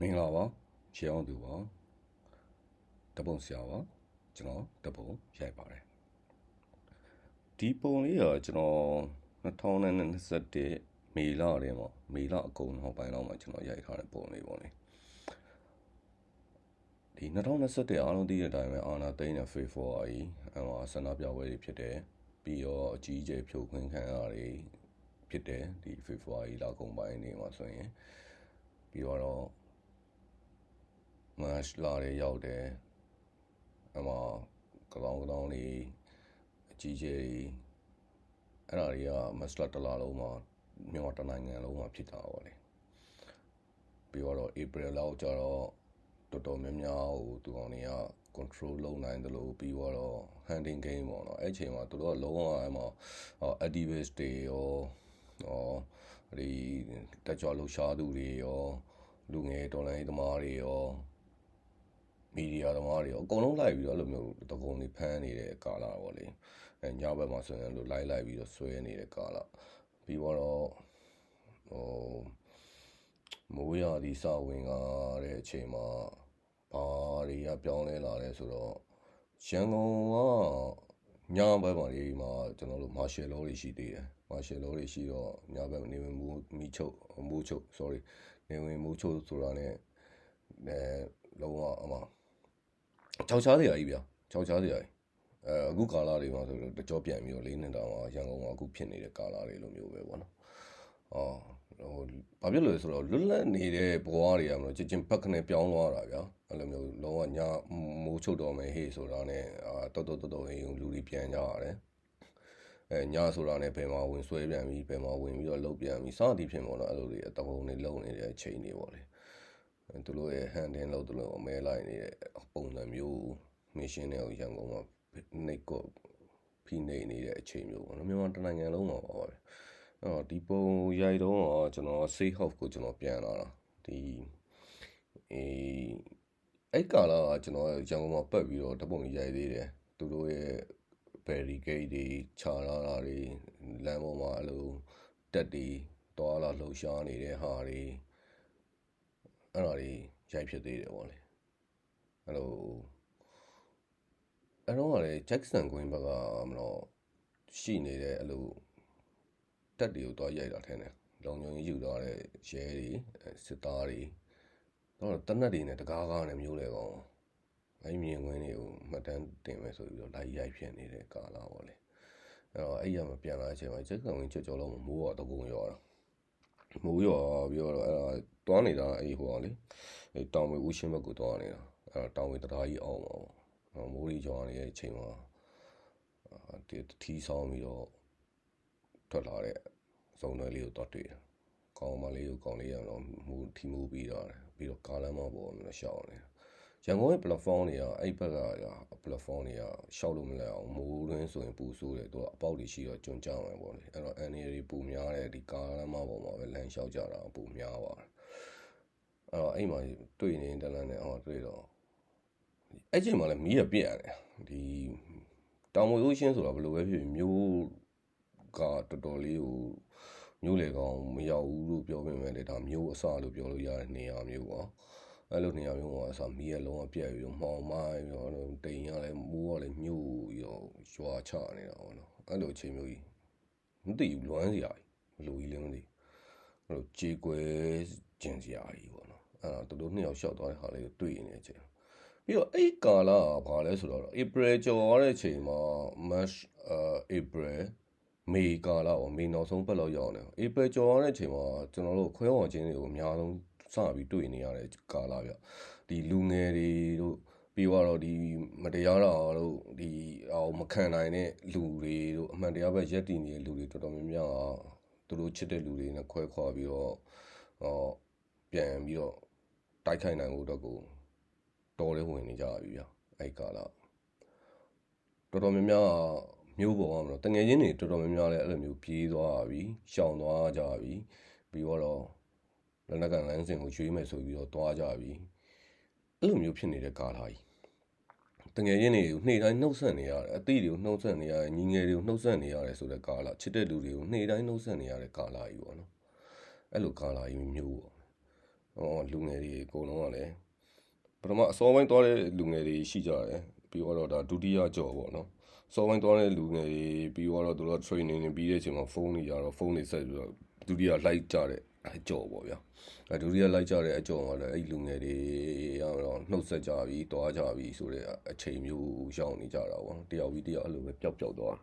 မင်္ဂလာပါရှေးအောင်သူပါတပုံဆရာပါကျွန်တော်တပုံရိုက်ပါတယ်ဒီပုံလေးကကျွန်တော်2021မေလထဲမှာမေလအကုန်နောက်ပိုင်းလောက်မှာကျွန်တော်ရိုက်ထားတဲ့ပုံလေးပေါ့လေဒီ2021အားလုံးသိတဲ့အတိုင်းပဲအာနာသိန်းနဲ့ February ဆန္ဒပြပွဲတွေဖြစ်တယ်ပြီးတော့အကြီးအကျယ်ဖြိုခွင်းခံရတွေဖြစ်တယ်ဒီ February လကုန်ပိုင်းနေမှာဆိုရင်ပြီးတော့March လာတွေရောက်တယ်ကလောင်တွေအကြီးကျယ်အဲ့ဒါတွေကမတ်လတစ်လလုံးမှာမြန်မာတနိုင်ငံလုံးမှာဖြစ်တာပေါ့လေပြီးတော့ April လောက်ကျတော့တော်တော်များများဟိုသူကောင်တွေက control လုပ်နိုင်တယ်လို့ပြီးတော့ hunting game ပေါ့နော်အဲ့ချိန်မှာသူတို့ကလုံးဝactivist တွေရောဒီတက်ကြွလှုပ်ရှားသူတွေရောလူငယ်တော်လှန်ရေးသမားတွေရောမီဒီယာသမားတွေရောအကုန်လုံးလိုက်ပြီးတော့အဲ့လိုမျိုးတကုံတွေဖမ်းနေတဲ့ကာလပေါ့လေညဘက်မှာဆိုရင်လို့လိုက်ပြီးတော့ဆွဲနေတဲ့ကာလပြီးတော့မိုးရာသီစဝင်တဲ့အချိန်မှာဘာတွေကပြောင်းလဲလာလဲဆိုတော့ရန်ကုန်ကညဘက်မှာကျွန်တော်တို့မာရှယ်လောတွေရှိသေးတယ်မာရှယ်လောတွေရှိတော့ညဘက်နေဝင်မိုးချုပ်နေဝင်မိုးချုပ်ဆိုတာနဲ့လုံးဝချောက်ချားစရာကြီးဗျာချောက်ချားစရာကြီးအခုကာလတွေမှာဆိုတော့တကြောပြန်ပြီးတော့၄နှစ်တောင်မှရန်ကုန်မှာအခုဖြစ်နေတဲ့ကာလတွေလိုမျိုးပဲပေါ့နော်ဘာဖြစ်လို့လဲဆိုတော့လွတ်လပ်နေတဲ့ဘဝတွေကမလို့ချင်းဘက်ကနေပြောင်းသွားတာဗျာအဲ့လိုမျိုးလုံးဝညမိုးချုပ်တော့မယ်ဟေးဆိုတာနဲ့တော်လူတွေပြန်ကြရတယ်ညဆိုတာနဲ့ဘယ်မှာဝင်ဆွဲပြန်ပြီးဘယ်မှာဝင်ပြီးတော့လှုပ်ပြန်ပြီးစသည်ဖြင့်ပေါ့နော်အဲ့လိုတွေတပုံတွေလုံနေတဲ့အချိန်တွေပေါ့လေသူတို့ရဲ့ handling လုပ်သူတို့အမဲလိုက်နေတဲ့ပုံစံမျိုး mission တွေကိုရန်ကုန်မှာဖိနှိပ်နေတဲ့အချိန်မျိုးပေါ့နော်မြန်မာတနိုင်ငံလုံးမှာပါပဲဒီပုံရိုက်တော့ကျွန်တော် safe house ကိုကျွန်တော်ပြန်လာတာဒီအဲ့ကာလကကျွန်တော်ရန်ကုန်မှာပတ်ပြီးတော့တပုံရိုက်သေးတယ်သူတို့ရဲ့ barricade တွေခြာလာတာတွေလမ်းပေါ်မှာအဲ့လိုတက်တွေတွာလာလှုပ်ရှားနေတဲ့ဟာတွေအဲ့ဒါတွေရိုက်ဖြစ်သေးတယ်ပေါ့လေအဲ့တော့ကလေ Jackson Queen ဘက်ကမလို့ရှိနေတဲ့အဲ့လိုတက်တွေကိုတွားရိုက်တာထင်တယ်လုံခြုံရေးယူသွားတဲ့ရဲတွေစစ်သားတွေတော့တနက်တွေနဲ့တကားကားနဲ့မျိုးလေကောင်အဲ့မြင်ကွင်းတွေကိုမှတ်တမ်းတင်မယ်ဆိုပြီးတော့လိုက်ရိုက်ဖြစ်နေတဲ့ကာလပေါ့လေအဲ့တော့အဲ့ရမပြန်လာတဲ့အချိန်မှာ Jackson Queen ကြော်လုံးမိုးတော့တကုံရောတာမိုးရောပြီးတော့အဲ့ဒါတွားနေတာအဲ့ဟိုလေအဲ့တောင်ဝေဦးရှင်းဘက်ကိုတွားနေတာအဲ့တောင်ဝေတရားကြီးအောင်ပါပေါ့မိုးရီကျော်နေတဲ့အချိန်မှာထီးဆောင်ပြီးတော့ထွက်လာတဲ့စုံတွဲလေးကိုတော့တွေ့တယ်ကောင်းမလေးကိုကောင်းလေးရတော့မူထီမူပြီးတော့ကားလမ်းမပေါ်မှာရှောက်နေရန်ကုန်ရဲ့ platform တွေကအဲ့ဘက်က platform တွေကရှောက်လို့မလဲအောင်မိုးတွင်းဆိုရင်ပူဆိုးတယ်သူကအပေါက်တွေရှိတော့ကျွန်းကြမှာပေါ့လေအဲ့တော့ NA တွေပူများတယ်ဒီကားလမ်းမပေါ်မှာပဲလမ်းလျှောက်ကြတာပူများပါတယ်အဲ့တော့အဲ့မှာတွေ့နေတလန်းနဲ့တွေ့တော့အဲ့ချိန်မှာလည်းမီးရပြက်ရတယ်ဒီတောင်ဝေဦးရှင်းဆိုတာဘယ်လိုပဲဖြစ်မျိုးကတော်တော်လေးကိုမျိုးလေကောင်မရောက်ဘူးလို့ပြောပေမဲ့လည်းဒါမျိုးအစလို့ပြောလို့ရတဲ့နေရာမျိုးပေါ့အဲ့လိုနေရာမျိုးကအစမီးရလုံးဝပြက်ပြီးတော့မှောင်မိုင်းပြီးတော့တိမ်ရလည်းမိုးကလည်းမြို့ပြီးတော့ရွာချနေတာပေါ့နော်အဲ့လိုအချိန်မျိုးကြီးမသိဘူးလွမ်းစရာကြီးဘယ်လိုကြီးလဲမသိအဲ့လိုကြေကွဲကျင်စရာကြီးပေါ့နော်အဲ့ဒါတို့နှစ်ယောက်ရှောက်သွားတဲ့ဟာလေးကိုတွေ့နေတဲ့အချိန်ပြီးတော့အဲ့ကာလကဘာလဲဆိုတော့ April ကျော်ရတဲ့အချိန်မှာ March April မေကာလပေါ့မေနောက်ဆုံးပတ်လောက်ရောက်နေ April ကျော်ရတဲ့အချိန်မှာကျွန်တော်တို့ခွဲဝေါ်ခြင်းတွေကိုအများဆုံးစပြီးတွေ့နေရတဲ့ကာလဗျဒီလူငယ်တွေတို့ပြီးတော့ဒီမတရားတာတို့ဒီမခံနိုင်တဲ့လူတွေတို့အမှန်တရားပဲရက်တည်နေတဲ့လူတွေတော်တော်များများသူတို့ချစ်တဲ့လူတွေနဲ့ခွဲခွာပြီးတော့ပြန်ပြီးတော့တိုက်ခိုက်နိုင်ဖို့အတွက်ကိုတော်လေးဝင်နေကြပြီဗျအဲ့ကာလတော်တော်များများမျိုးပေါ်မှာတငယ်ချင်းတွေတော်တော်များများလည်းအဲ့လိုမျိုးပြေးသွားပြီရှောင်သွားကြပြီပြီးတော့လက်နက်ကလမ်းစဉ်ကိုရွေးမယ်ဆိုပြီးတော့သွားကြပြီအဲ့လိုမျိုးဖြစ်နေတဲ့ကာလကြီးတငယ်ချင်းတွေကိုနှိမ့်တိုင်းနှုတ်ဆက်နေရတယ်အသည့်တွေကိုနှုတ်ဆက်နေရတယ်ညီငယ်တွေကိုနှုတ်ဆက်နေရတယ်ဆိုတဲ့ကာလချစ်တဲ့လူတွေကိုနှိမ့်တိုင်းနှုတ်ဆက်နေရတဲ့ကာလကြီးပေါ့နော်အဲ့လိုကာလကြီးမျိုးပေါ့ လူငယ်တွေအကုန်လုံးကလည်းပထမအစောပိုင်းသွားတဲ့လူငယ်တွေရှိကြတယ်ပြီးတော့ဒါဒုတိယကြော်ပေါ့နော်အစောပိုင်းသွားတဲ့လူငယ်တွေပြီးတော့သူတို့ training တွေပြီးတဲ့အချိန်မှာဖုန်းတွေကြတော့ဖုန်းတွေဆက်ပြီးတော့ဒုတိယလိုက်ကြတဲ့အကြော်ပေါ့ဗျာဒုတိယလိုက်ကြတဲ့အကြော်ကလည်းအဲ့လူငယ်တွေကတော့နှုတ်ဆက်ကြပြီးတွားကြပြီးဆိုတဲ့အချိန်မျိုးရောက်နေကြတာပေါ့တယောက်ပြီးတယောက်အဲ့လိုပဲပျောက်သွား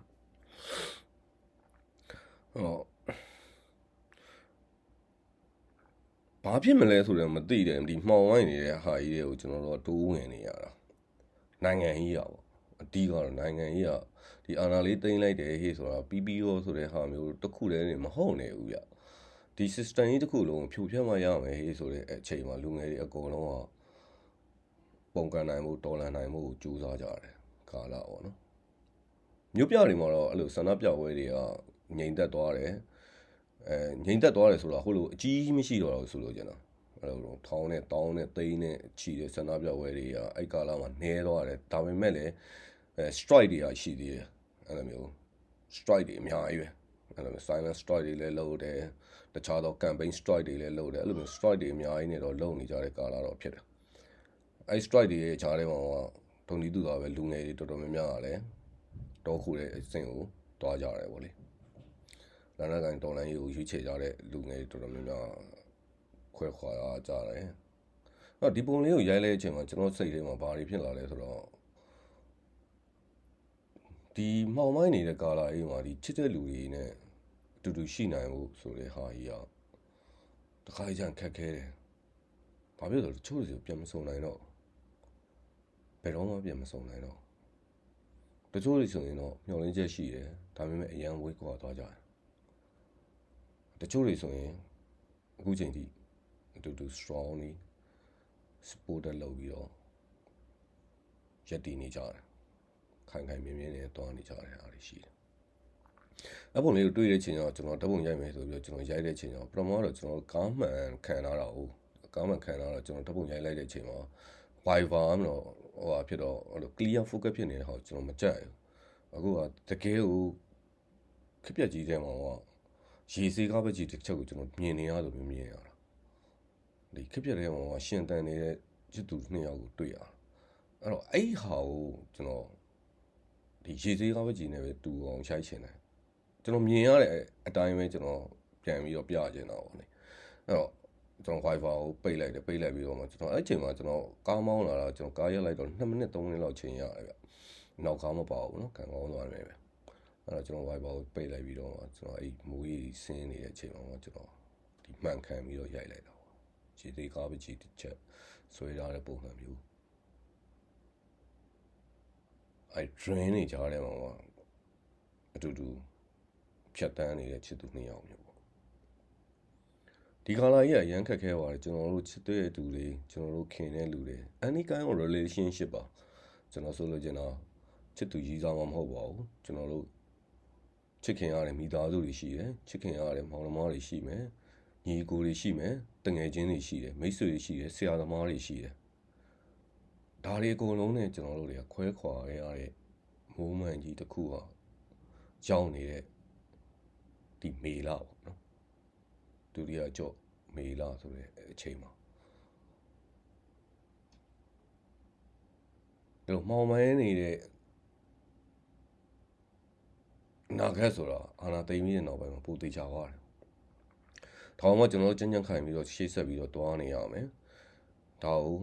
ဘာဖြစ်မလဲဆိုတော့မသိတယ်ဒီမှောင်ဝိုင်းနေတဲ့ဟာကြီးတွေကိုကျွန်တော်တို့တိုးဝင်နေရတာနိုင်ငံကြီးอ่ะပေါ့အတီးကတော့နိုင်ငံကြီးอ่ะဒီအာဏာလေးသိမ်းလိုက်တယ်ဟေ့ဆိုတာ PPO ဆိုတဲ့ဟာမျိုးတစ်ခုတည်းနေမဟုတ်နေဘူးဗျဒီ system ကြီးတစ်ခုလုံးဖြိုဖျက်မှရမယ်ဟေ့ဆိုတဲ့အချိန်မှာလူငယ်တွေအကုန်လုံးကပုံကန်နိုင်မှုတော်လန်နိုင်မှုကိုကြိုးစားကြတယ်ကာလပေါ့နော်မြို့ပြတွေမှာတော့အဲ့လိုဆန္ဒပြပွဲတွေကငြိမ်သက်သွားတယ်ငြိမ်သက်သွားတယ်ဆိုတာဟိုလိုအကြီးမရှိတော့ဘူးဆိုလို့ကျွန်တော်အဲ့လိုထောင်းနဲ့တောင်းနဲ့သိန်းနဲ့ချီတဲ့ဆန္ဒပြပွဲတွေကအဲ့ကာလမှာနည်းသွားတယ်ဒါပေမဲ့လည်းstrike တွေကရှိသေးတယ်အဲ့လိုမျိုး strike တွေအများကြီးပဲအဲ့လိုမျိုး silent strike တွေလည်းလုပ်တယ်တခြားသော campaign strike တွေလည်းလုပ်တယ်အဲ့လိုမျိုး strike တွေအများကြီးနဲ့တော့လုပ်နေကြတဲ့ကာလတော့ဖြစ်တယ်အဲ့ strike တွေရဲ့ခြားထဲမှာဒုံဒီတူတာပဲလူငယ်တွေတော်တော်များများကလည်းတောခုတဲ့အဆင့်ကိုတွားကြတယ်ပေါ့လေလမ်းကန်တော်လိုင်းကြီးကိုရွေးချယ်ကြတဲ့လူငယ်တွေတော်တော်များများခွဲခွာကြတယ်အဲ့ဒီပုံလေးကိုရိုက်လိုက်တဲ့အချိန်မှာကျွန်တော်စိတ်ထဲမှာဘာတွေဖြစ်လာလဲဆိုတော့ဒီမှောင်မိုင်းနေတဲ့ကာလာကြီးမှာဒီချစ်တဲ့လူတွေနဲ့အတူတူရှိနိုင်ဖို့ဆိုတဲ့ဟာကြီးကတခါကြံခက်ခဲတယ်ဘာဖြစ်လို့တချို့တွေပြန်မစုံနိုင်တော့ဘယ်တော့မှပြန်မစုံနိုင်တော့တချို့တွေဆိုရင်တော့မျှော်လင့်ချက်ရှိတယ်ဒါပေမဲ့အရန်ဝေးကွာသွားကြတယ်တချို့တွေဆိုရင်အခုချိန်ထိအတူတူ strong နေ support လုပ်ပြီးတော့ရက်တည်နေကြတယ်ခိုင်ခိုင်မြဲမြဲနဲ့တွားနေကြတဲ့အားတွေရှိတယ်အပုံလေးကိုတွေ့တဲ့ချိန်တော့ကျွန်တော်ဓာတ်ပုံရိုက်မယ်ဆိုပြီးတော့ကျွန်တော်ရိုက်တဲ့ချိန်တော့ပထမတော့ကျွန်တော်ကားမှန်ခံလာတာဟုတ်ကားမှန်ခံလာတော့ကျွန်တော်ဓာတ်ပုံရိုက်လိုက်တဲ့ချိန်မှာ Viber မလို့ဟိုဟာဖြစ်တော့ဟို clear focus ဖြစ်နေတဲ့ဟာကိုကျွန်တော်မကြိုက်ဘူးအခုကတကယ်ကိုခက်ပြက်ကြီးတဲ့မှာရေစေးကားပဲကြီးတစ်ချက်ကိုကျွန်တော်မြင်နေရလို့မြင်ရတာဒီခက်ပြက်တဲ့မှာရှင်တန်နေတဲ့ချစ်သူနှစ်ယောက်ကိုတွေ့ရအဲ့တော့အဲ့ဟာကိုကျွန်တော်ဒီရေစေးကားပဲကြီးနေပဲတူအောင်ရှိုက်ချင်တယ်ကျွန်တော်မြင်ရတဲ့အတိုင်းပဲကျွန်တော်ပြန်ပြီးတော့ပြချင်တာပေါ့လေအဲ့တော့ကျွန်တော် Wi-Fi ကိုပိတ်လိုက်ပြီးတော့မှကျွန်တော်အဲ့ချိန်မှာကျွန်တော်ကားမောင်းလာတာကျွန်တော်ကားရက်လိုက်တော့2မိနစ်3မိနစ်လောက်ချိန်ရတယ်ဗျနောက်ကားမပါဘူးနော်ခံကောင်းသွားတယ်ပဲအဲ့တော့ကျွန်တော် Wi-Fi ကိုပိတ်လိုက်ပြီးတော့မှကျွန်တော်အဲ့မိုးကြီးဆင်းနေတဲ့အချိန်မှာကျွန်တော်ဒီမှန်ခံပြီးတော့ရိုက်လိုက်တာပေါ့ခြေသေးကားပဲခြေတစ်ချက်ဆွဲထားတဲ့ပုံစံမျိုးအဲ့ drain နေကြတယ်မှာအတူတူဖြတ်တန်းနေတဲ့ချစ်သူနှစ်ယောက်မျိုးပေါ့ဒီကာလာကြီးကရမ်းခက်ခဲပါတယ်ကျွန်တော်တို့ချစ်တဲ့သူတွေကျွန်တော်တို့ခင်တဲ့လူတွေ any kind of relationship ပါကျွန်တော်ဆိုလို့ကျွန်တော်ချစ်သူကြီးစားမှမဟုတ်ပါဘူးကျွန်တော်တို့ချစ်ခင်ရတဲ့မိသားစုတွေရှိတယ်ချစ်ခင်ရတဲ့မောင်နှမတွေရှိမယ်ညီကိုတွေရှိမယ်တငယ်ချင်းတွေရှိတယ်မိတ်ဆွေတွေရှိတယ်ဆရာသမားတွေရှိတယ်ဒါတွေအကုန်လုံးနဲ့ကျွန်တော်တို့တွေကခွဲခွာရတဲ့မိုးမှန်ကြီးတစ်ခုဟာကြောင်းနေတဲ့ဒီမေလာပေါ့နော်ဒုတိယကြော့မေလာဆိုတဲ့အချိန်မှာအဲ့လိုမှောင်မိုင်းနေတဲ့နာဂတ်ဆိုတာအာနာသိမ့်ပြီးတဲ့နောက်ပိုင်းမှာပိုသေးချသွားတယ်။ဒါမှကျွန်တော်ကြမ်းကြမ်းခိုင်ပြီးတော့ရှေ့ဆက်ပြီးတော့တွားနေရမယ်။ဒါကို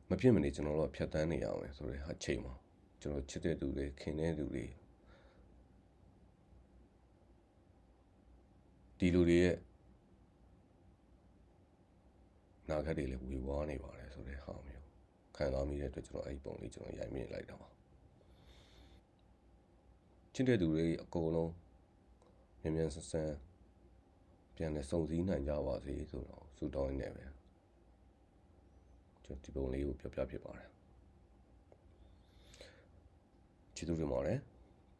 မဖြစ်မနေကျွန်တော်တို့ဖြတ်တန်းနေရမယ်ဆိုတဲ့အချိန်မှာကျွန်တော်ချစ်တဲ့သူတွေခင်တဲ့သူတွေဒီလူတွေရဲ့နာဂတ်တွေလည်းဝေဝါးနေပါတယ်ဆိုတဲ့ဟာမျိုးခံစားမိတဲ့အတွက်ကျွန်တော်အဲ့ဒီပုံလေးကျွန်တော်ရိုက်မြင်လိုက်တာပါချစ်တဲ့သူတွေအကုန်လုံးမြန်မြန်ဆန်ဆန်ပြန်လဲစုံစည်းနိုင်ကြပါစေဆိုတော့ဆုတောင်းနေပဲကျွန်တော်ဒီပုံလေးကိုပြောပြဖြစ်ပါတယ်ချစ်သူတွေမှာလည်း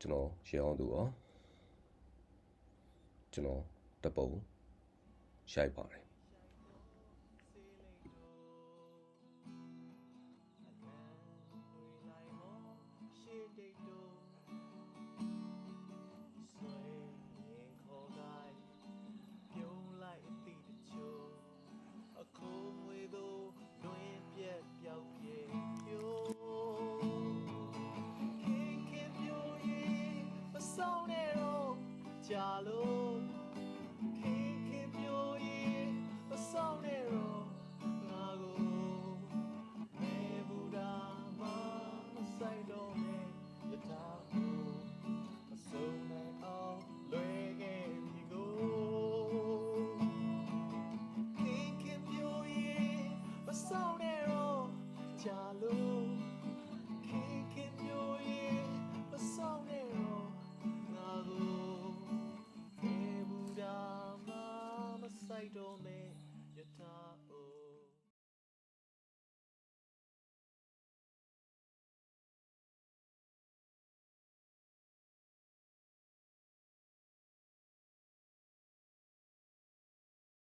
ကျွန်တော်ရေအောင်သူပါကျွန်တော်တပုံရိုက်ပါတယ် ခင်ခင်ပြောရင်မဆောင်နဲ့တော့ငါကိုနေဘူးတာမမဆိုင်တော့နဲ့ယထာကိုမဆုံးနိုင်အောင်လွယ်ခဲ့ပြီကိုခင်ခင်ပြောရင်မဆောင်နဲ့တော့ကြာလို့ခင်ခင်ပြောရင်မဆောင်နဲ့တော့ငါကိုနေဘူးတာမမဆိုင်တော့နဲ့